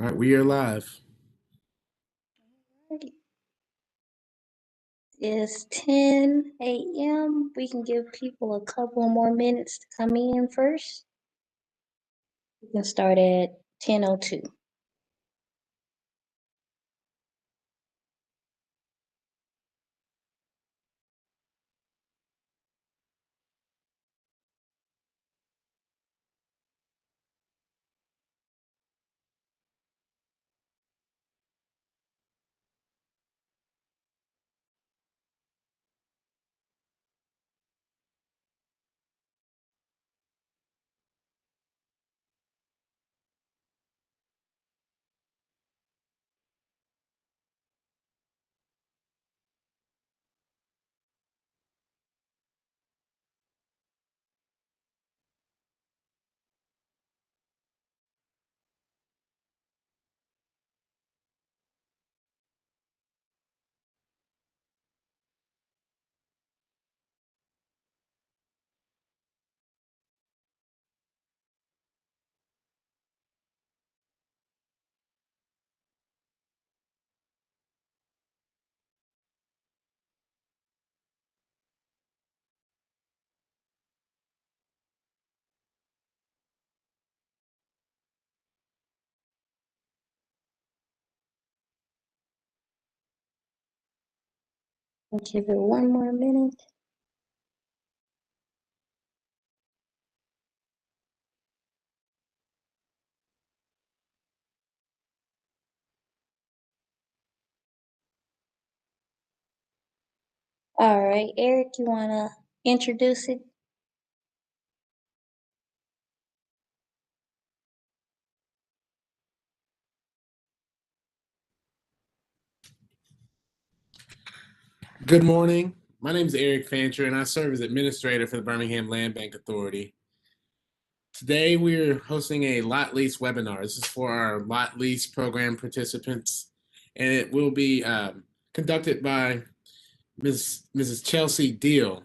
All right, we are live. It's 10 a.m. We can give people a couple more minutes to come in first. We can start at 10:02. I'll give it one more minute. All right, Eric, you want to introduce it? Good morning. My name is Eric Fancher, and I serve as administrator for the Birmingham Land Bank Authority. Today, we're hosting a lot lease webinar. This is for our lot lease program participants, and it will be conducted by Mrs. Chelsea Deal.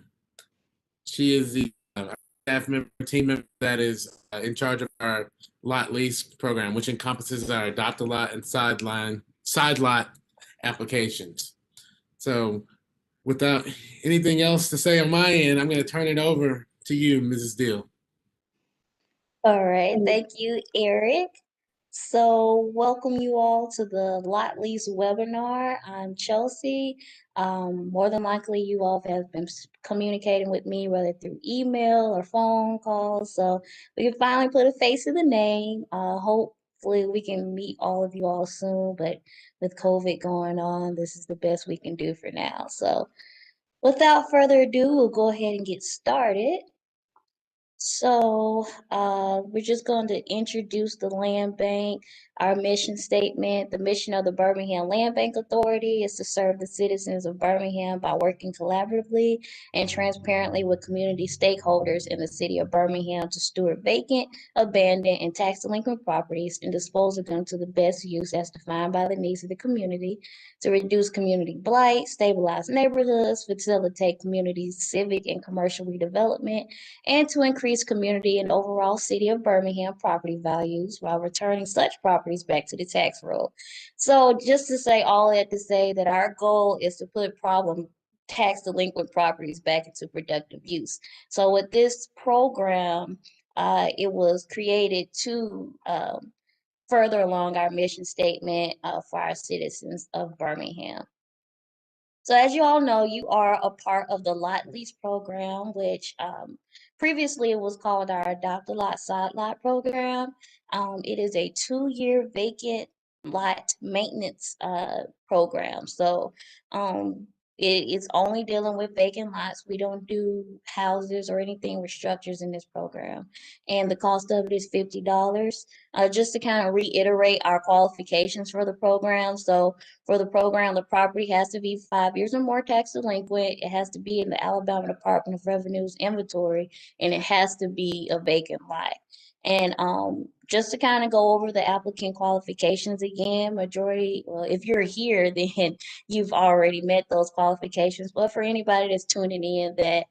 She is the staff member, team member that is in charge of our lot lease program, which encompasses our adopt-a-lot and side lot applications. So, without anything else to say on my end, I'm going to turn it over to you, Mrs. Deal. All right, thank you, Eric. So welcome you all to the Lot Lease webinar. I'm Chelsea. More than likely you all have been communicating with me, whether through email or phone calls. So we can finally put a face to the name. Hopefully we can meet all of you all soon, but with COVID going on, this is the best we can do for now. So without further ado, we'll go ahead and get started. So we're just going to introduce the land bank, our mission statement. The mission of the Birmingham Land Bank Authority is to serve the citizens of Birmingham by working collaboratively and transparently with community stakeholders in the city of Birmingham to steward vacant, abandoned, and tax delinquent properties and dispose of them to the best use as defined by the needs of the community, to reduce community blight, stabilize neighborhoods, facilitate community civic and commercial redevelopment, and to increase community and overall city of Birmingham property values while returning such properties back to the tax roll. So just to say all that to say that our goal is to put problem tax delinquent properties back into productive use. So with this program, it was created to further along our mission statement for our citizens of Birmingham. So as you all know, you are a part of the lot lease program, which previously it was called our Adopt a Lot Side Lot program. It is a 2-year vacant lot maintenance program. So it's only dealing with vacant lots. We don't do houses or anything with structures in this program. And the cost of it is $50. Just to kind of reiterate our qualifications for the program. So for the program, the property has to be 5 years or more tax delinquent. It has to be in the Alabama Department of Revenue's inventory, and it has to be a vacant lot. And just to kind of go over the applicant qualifications again, well, if you're here, then you've already met those qualifications. But for anybody that's tuning in that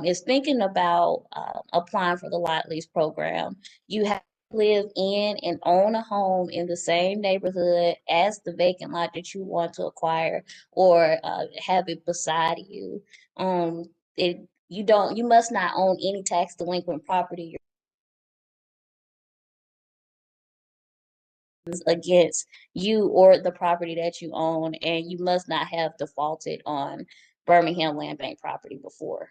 is thinking about applying for the lot lease program, you have live in and own a home in the same neighborhood as the vacant lot that you want to acquire, or have it beside you. Um, you must not own any tax delinquent property against you or the property that you own, and you must not have defaulted on Birmingham Land Bank property before.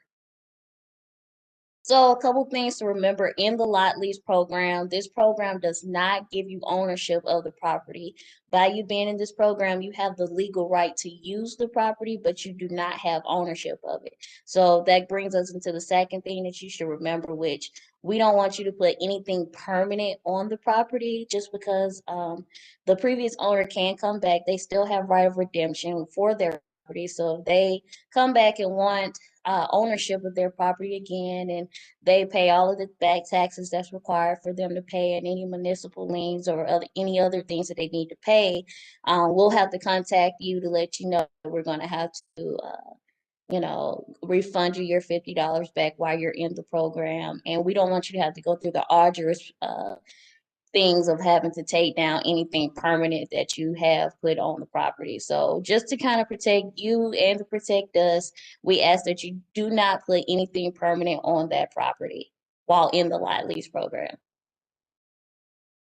So a couple things to remember in the lot lease program. This program does not give you ownership of the property. By you being in this program, you have the legal right to use the property, but you do not have ownership of it. So that brings us into the second thing that you should remember, which we don't want you to put anything permanent on the property just because the previous owner can come back. They still have right of redemption for their property. So if they come back and want ownership of their property again, and they pay all of the back taxes that's required for them to pay, and any municipal liens or any other things that they need to pay. We'll have to contact you to let you know we're going to have to, refund you your $50 back while you're in the program. And we don't want you to have to go through the arduous things of having to take down anything permanent that you have put on the property. So just to kind of protect you and to protect us, we ask that you do not put anything permanent on that property while in the lot lease program.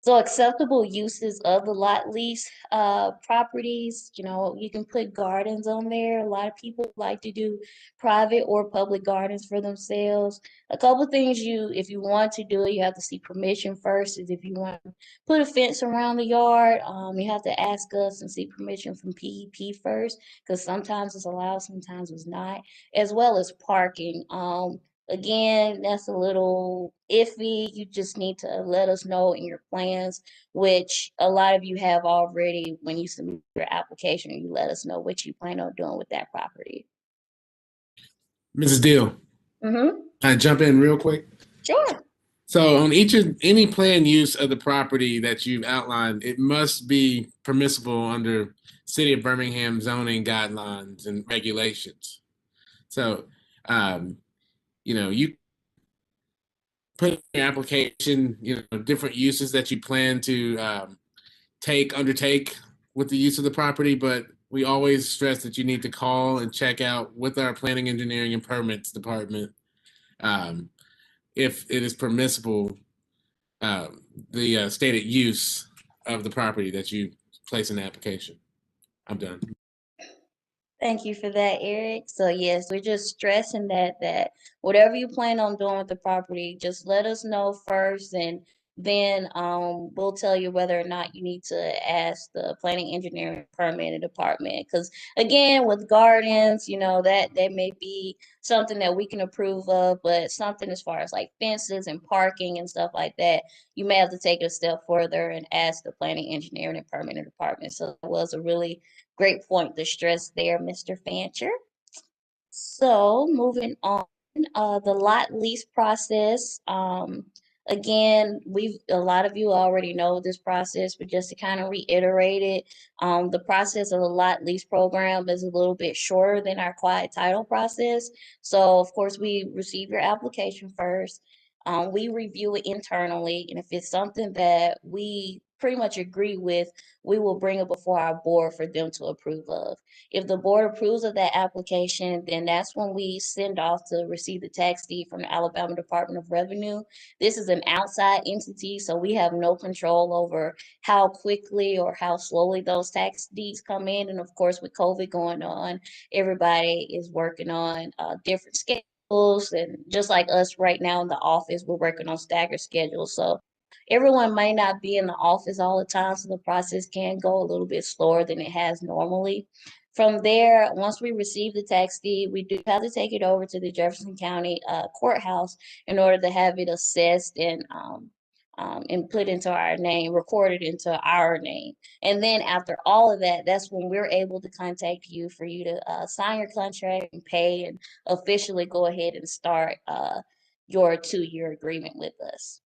So acceptable uses of the lot lease properties, you can put gardens on there. A lot of people like to do private or public gardens for themselves. A couple things if you want to do it, you have to seek permission first. Is if you want to put a fence around the yard, you have to ask us and seek permission from PEP first, because sometimes it's allowed, sometimes it's not, as well as parking. Again, that's a little iffy. You just need to let us know in your plans, which a lot of you have already when you submit your application. You let us know what you plan on doing with that property. Mrs. Deal, Mm-hmm. can I jump in real quick? Sure. So on any planned use of the property that you've outlined, it must be permissible under City of Birmingham zoning guidelines and regulations. So, you put in your application, different uses that you plan to undertake with the use of the property, but we always stress that you need to call and check out with our planning, engineering, and permits department um, if it is permissible, the stated use of the property that you place in the application. I'm done. Thank you for that, Eric. So yes, we're just stressing that whatever you plan on doing with the property, just let us know first, and then we'll tell you whether or not you need to ask the planning, engineering, permitting department. Because again, with gardens, that may be something that we can approve of, but something as far as like fences and parking and stuff like that, you may have to take it a step further and ask the planning, engineering, and permitting department. So it was a really great point to stress there, Mr. Fancher. So moving on, the lot lease process. Again, a lot of you already know this process, but just to kind of reiterate it, the process of the lot lease program is a little bit shorter than our quiet title process. So of course, we receive your application first. We review it internally, and if it's something that we pretty much agree with, we will bring it before our board for them to approve of. If the board approves of that application, then that's when we send off to receive the tax deed from the Alabama Department of Revenue. This is an outside entity, so we have no control over how quickly or how slowly those tax deeds come in. And of course, with COVID going on, everybody is working on different schedules. And just like us right now in the office, we're working on staggered schedules. So everyone may not be in the office all the time, so the process can go a little bit slower than it has normally. From there, once we receive the tax deed, we do have to take it over to the Jefferson County courthouse in order to have it assessed and put into our name, recorded into our name. And then after all of that, that's when we're able to contact you for you to sign your contract and pay and officially go ahead and start your 2-year agreement with us.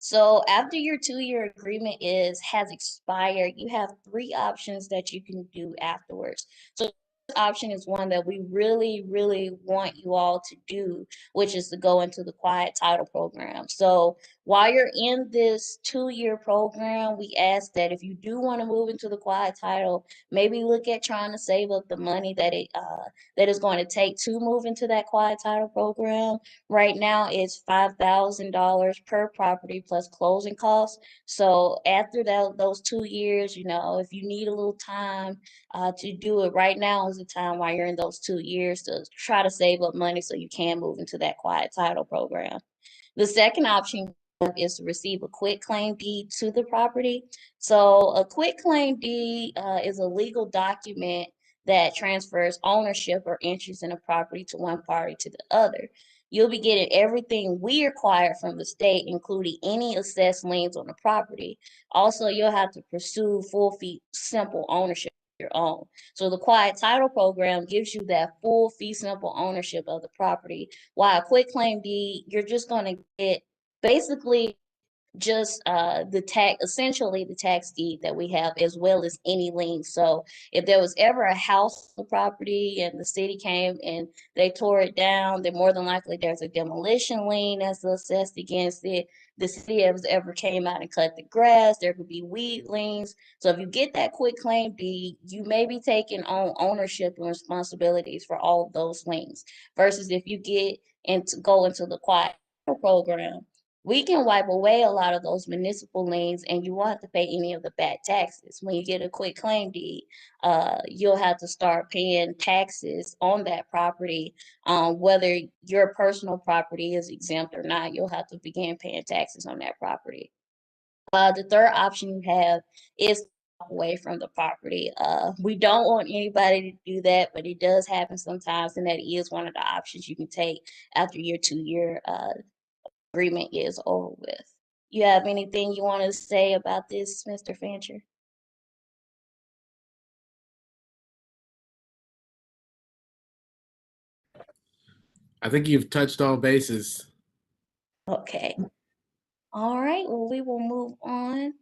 So after your 2-year agreement has expired, you have 3 options that you can do afterwards. So this option is one that we really, really want you all to do, which is to go into the quiet title program. So While you're in this 2-year program, we ask that if you do want to move into the quiet title, maybe look at trying to save up the money that is going to take to move into that quiet title program. Right now, it's $5,000 per property plus closing costs. So after those 2 years, if you need a little time to do it, right now is the time while you're in those 2 years to try to save up money so you can move into that quiet title program. The second option is to receive a quit claim deed to the property. So a quit claim deed is a legal document that transfers ownership or interest in a property to one party to the other. You'll be getting everything we require from the state, including any assessed liens on the property. Also, you'll have to pursue full fee simple ownership of your own. So the quiet title program gives you that full fee simple ownership of the property. While a quit claim deed, you're just going to get basically just essentially the tax deed that we have, as well as any lien. So if there was ever a house on the property and the city came and they tore it down, then more than likely there's a demolition lien that's assessed against it. The city has ever came out and cut the grass, there could be weed liens. So if you get that quit claim deed, you may be taking on ownership and responsibilities for all of those liens. Versus if you go into the quiet program, we can wipe away a lot of those municipal liens and you won't have to pay any of the back taxes. When you get a quit claim deed, you'll have to start paying taxes on that property. Whether your personal property is exempt or not, you'll have to begin paying taxes on that property. The third option you have is to walk away from the property. We don't want anybody to do that, but it does happen sometimes, and that is one of the options you can take after your 2-year agreement is over with. You have anything you want to say about this, Mr. Fancher? I think you've touched all bases. Okay. All right. Well, we will move on.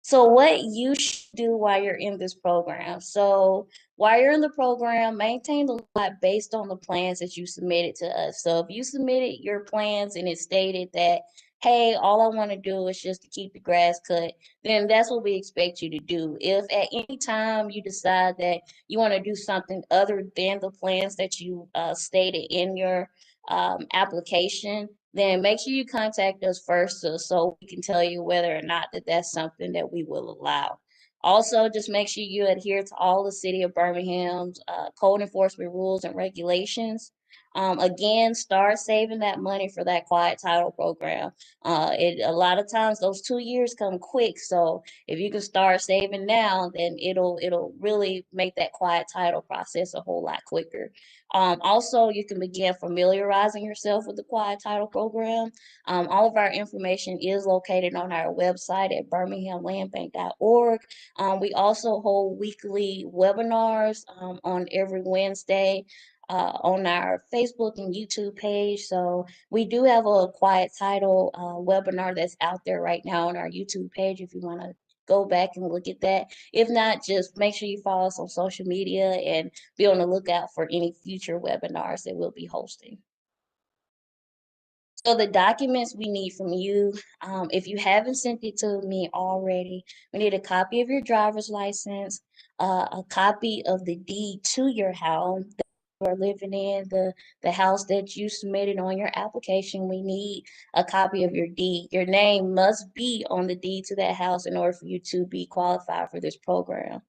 So what you should do while you're in this program. So while you're in the program, maintain the lot based on the plans that you submitted to us. So if you submitted your plans and it stated that, hey, all I want to do is just to keep the grass cut, then that's what we expect you to do. If at any time you decide that you want to do something other than the plans that you stated in your application, then make sure you contact us first so we can tell you whether or not that's something that we will allow. Also, just make sure you adhere to all the City of Birmingham's code enforcement rules and regulations. Again, start saving that money for that quiet title program. A lot of times those 2 years come quick, so if you can start saving now, then it'll really make that quiet title process a whole lot quicker. Also, you can begin familiarizing yourself with the quiet title program. All of our information is located on our website at birminghamlandbank.org. We also hold weekly webinars on every Wednesday on our Facebook and YouTube page. So we do have a quiet title webinar that's out there right now on our YouTube page if you want to go back and look at that. If not, just make sure you follow us on social media and be on the lookout for any future webinars that we'll be hosting. So the documents we need from you, if you haven't sent it to me already, we need a copy of your driver's license, a copy of the deed to your house that you are living in, the house that you submitted on your application. We need a copy of your deed. Your name must be on the deed to that house in order for you to be qualified for this program.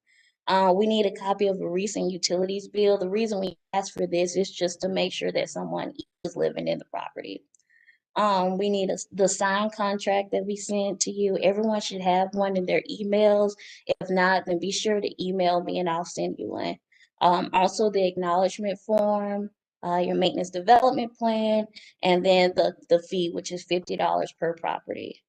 We need a copy of a recent utilities bill. The reason we ask for this is just to make sure that someone is living in the property. We need the signed contract that we sent to you. Everyone should have one in their emails. If not, then be sure to email me and I'll send you one. Also, the acknowledgement form, your maintenance development plan, and then the fee, which is $50 per property.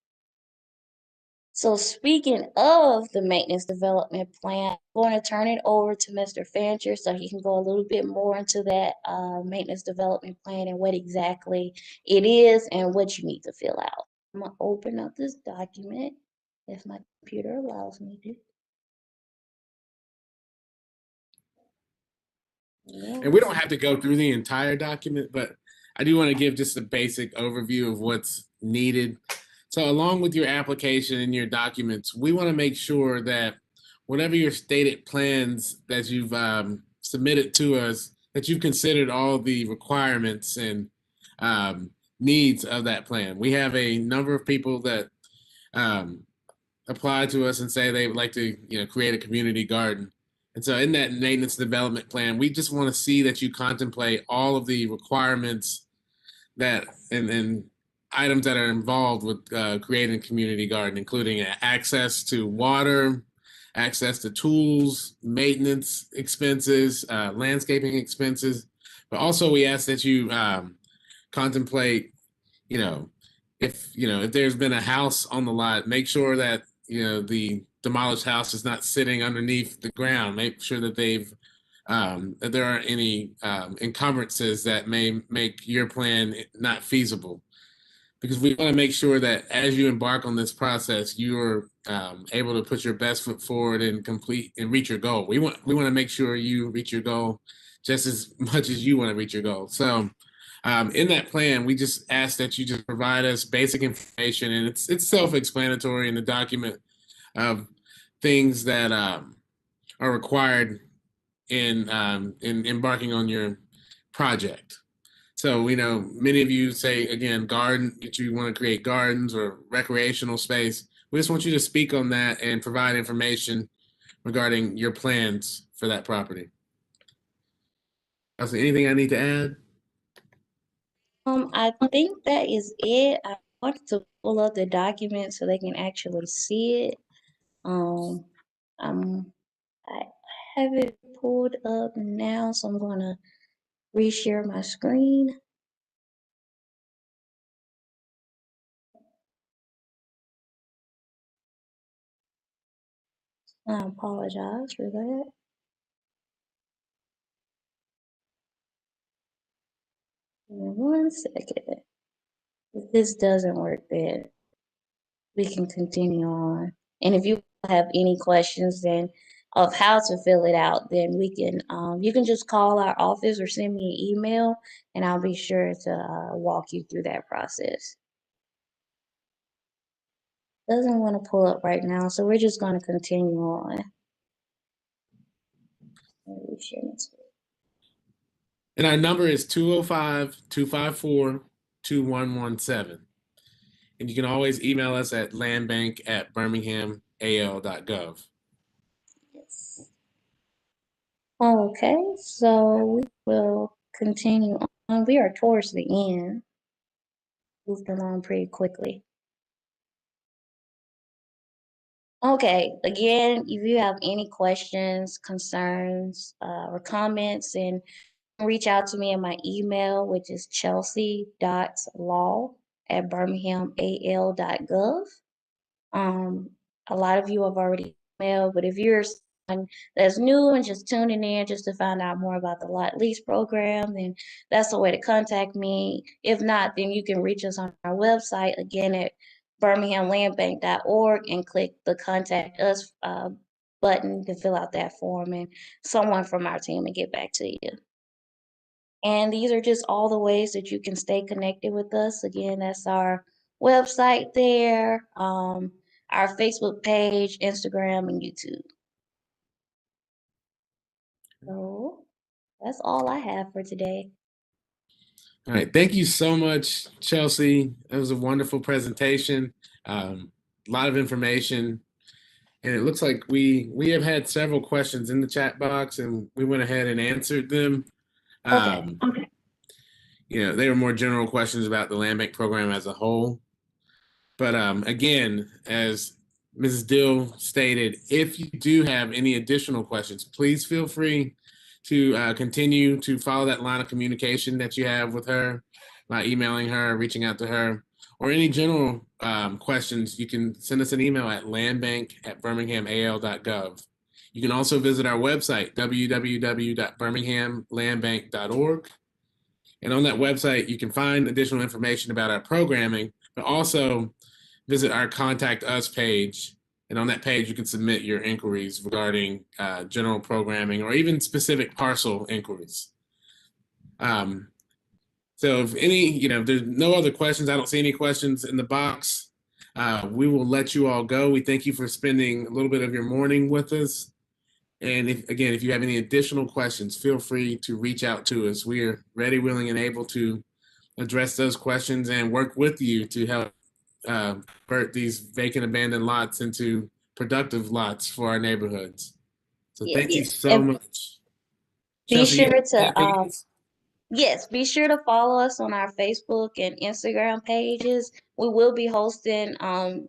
So speaking of the maintenance development plan, I'm going to turn it over to Mr. Fancher so he can go a little bit more into that maintenance development plan and what exactly it is and what you need to fill out. I'm going to open up this document if my computer allows me to. And we don't have to go through the entire document, but I do want to give just a basic overview of what's needed. So along with your application and your documents, we want to make sure that whatever your stated plans that you've submitted to us, that you've considered all the requirements and um, needs of that plan. We have a number of people that um, apply to us and say they would like to, create a community garden. And so in that maintenance development plan, we just want to see that you contemplate all of the requirements that and items that are involved with creating a community garden, including access to water, access to tools, maintenance expenses, landscaping expenses. But also, we ask that you contemplate, you know, if there's been a house on the lot, make sure that the demolished house is not sitting underneath the ground. Make sure that that there aren't any encumbrances that may make your plan not feasible. Because we want to make sure that as you embark on this process, you are able to put your best foot forward and complete and reach your goal. We want to make sure you reach your goal just as much as you want to reach your goal. So, in that plan, we just ask that you just provide us basic information, and it's self-explanatory in the document of things that are required in embarking on your project. So we know many of you say again, garden that you want to create gardens or recreational space. We just want you to speak on that and provide information regarding your plans for that property. Is there anything I need to add? I think that is it. I wanted to pull up the document so they can actually see it. Um, um, I have it pulled up now, so I'm gonna reshare my screen. I apologize for that. Give me 1 second. If this doesn't work, then we can continue on. And if you have any questions then of how to fill it out, then we can you can just call our office or send me an email, and I'll be sure to walk you through that process. Doesn't want to pull up right now, so we're just going to continue on. Let me share my screen. And our number is 205-254-2117. And you can always email us at landbank@birminghamal.gov. Yes. Okay, so we will continue on. We are towards the end. Moved along pretty quickly. Okay, again, if you have any questions, concerns, or comments, then reach out to me in my email, which is chelsea.law@birminghamal.gov. Um, a lot of you have already emailed, but if you're someone that's new and just tuning in just to find out more about the lot lease program, then that's the way to contact me. If not, then you can reach us on our website again at birminghamlandbank.org and click the contact us button to fill out that form, and someone from our team will get back to you. And these are just all the ways that you can stay connected with us. Again, that's our website there, our Facebook page, Instagram, and YouTube. So that's all I have for today. All right. Thank you so much, Chelsea. That was a wonderful presentation. A lot of information. And it looks like we have had several questions in the chat box, and we went ahead and answered them. Okay. They were more general questions about the land bank program as a whole. But again, as Mrs. Dill stated, if you do have any additional questions, please feel free to continue to follow that line of communication that you have with her by emailing her, reaching out to her, or any general questions. You can send us an email at landbank@birminghamal.gov. You can also visit our website, www.birminghamlandbank.org. And on that website, you can find additional information about our programming, but also visit our Contact Us page. And on that page, you can submit your inquiries regarding general programming or even specific parcel inquiries. So if there's no other questions, I don't see any questions in the box. We will let you all go. We thank you for spending a little bit of your morning with us. And if you have any additional questions, feel free to reach out to us. We are ready, willing, and able to address those questions and work with you to help convert these vacant abandoned lots into productive lots for our neighborhoods. So Yes. thank you so And much. be Chelsea, you sure have to anything else? yes, be sure to follow us on our Facebook and Instagram pages. We will be hosting,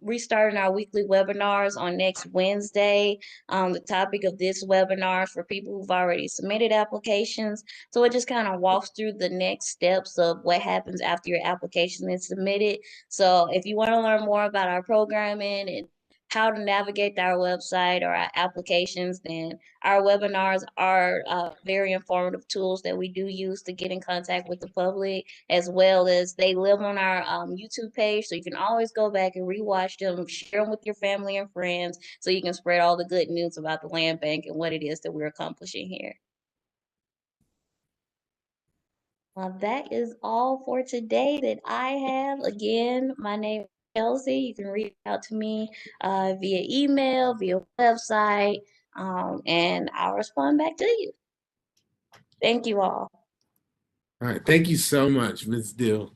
restarting our weekly webinars on next Wednesday. The topic of this webinar is for people who've already submitted applications. So it just kind of walks through the next steps of what happens after your application is submitted. So if you want to learn more about our programming and how to navigate our website or our applications, then our webinars are very informative tools that we do use to get in contact with the public, as well as they live on our YouTube page. So you can always go back and rewatch them, share them with your family and friends so you can spread all the good news about the land bank and what it is that we're accomplishing here. That is all for today that I have. Again, my name is Chelsea. You can reach out to me via email, via website, and I'll respond back to you. Thank you all. All right. Thank you so much, Ms. Dill.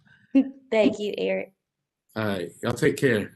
Thank you, Eric. All right. Y'all take care.